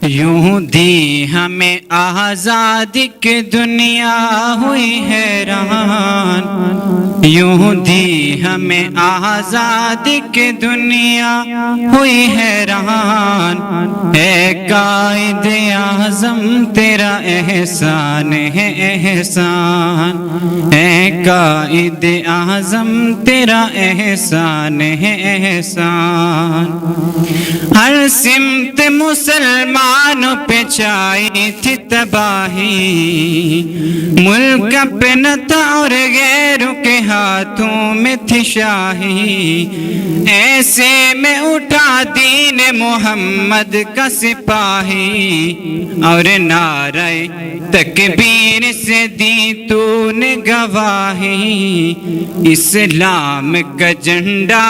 یوں دی ہمیں آزادی کی دنیا ہوئی حیران، یوں دی ہمیں آزادی کی دنیا ہوئی حیران، اے قائد اعظم تیرا احسان ہے احسان، اے قائد اعظم تیرا احسان ہے احسان۔ ہر سمت مسلمانوں پہ چھائی تھی تباہی، ملک اپنا تھا اور غیروں کے ہاتھوں میں تھی شاہی، ایسے میں اٹھا دین محمد کا سپاہی، اور نعرہ تکبیر سے دی تو نے گواہی، اسلام کا جھنڈا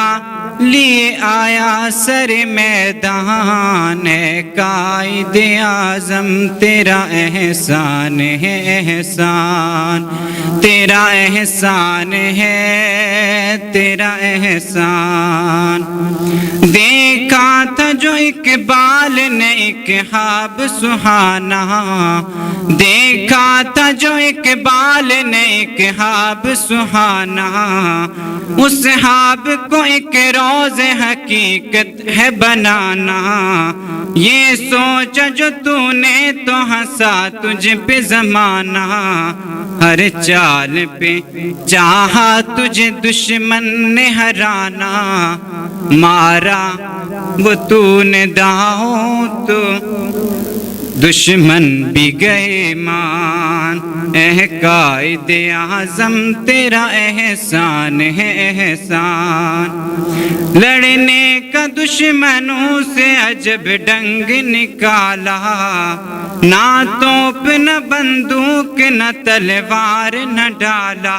لیے آیا سر میدان، اے قائد اعظم تیرا احسان ہے احسان، تیرا احسان ہے تیرا احسان۔ دیکھا تھا جو اقبال نے ایک خواب سہانا، دیکھا تھا جو اقبال نے ایک خواب سہانا، اس خواب کو ایک روز حقیقت ہے بنانا، یہ سوچا جو تو نے تو ہنسا تجھ پہ زمانہ، ہر چال پہ چاہا تجھے دشمن نے ہرانا، مارا وہ تو نے داؤں تو دشمن بھی گئے مان، اے قائد اعظم تیرا احسان ہے احسان۔ لڑنے کا دشمنوں سے عجب ڈنگ نکالا، نہ توپ نہ بندوق نہ تلوار نہ ڈالا،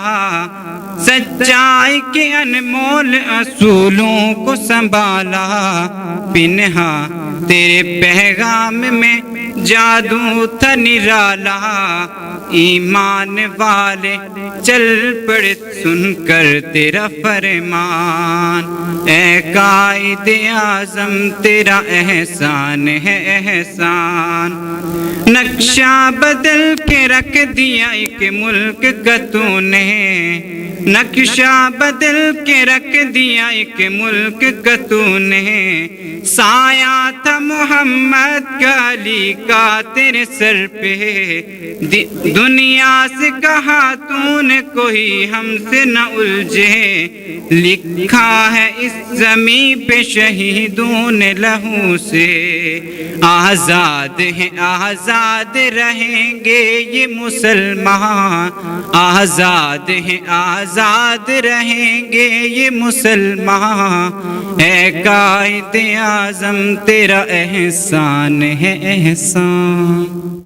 سچائی کے انمول اصولوں کو سنبھالا، پنہا تیرے پیغام میں جادو تھا نرالا، ایمان والے چل پڑے سن کر تیرا فرمان، اے قائد اعظم تیرا احسان ہے احسان۔ نقشہ بدل کے رکھ دیا ایک ملک کا تو نے، نقشہ بدل کے رکھ دیا ایک ملک کا تو نے، سایہ تھا محمد کا علی کا تیرے سر پہ، دنیا سے کہا تو نے کوئی ہم سے نہ الجھے، لکھا ہے اس زمین پہ شہیدوں نے لہو سے، آزاد ہیں آزاد رہیں گے یہ مسلمان، آزاد ہیں آزاد رہیں گے یہ مسلمان، اے قائد اعظم تیرا احسان ہے احسان۔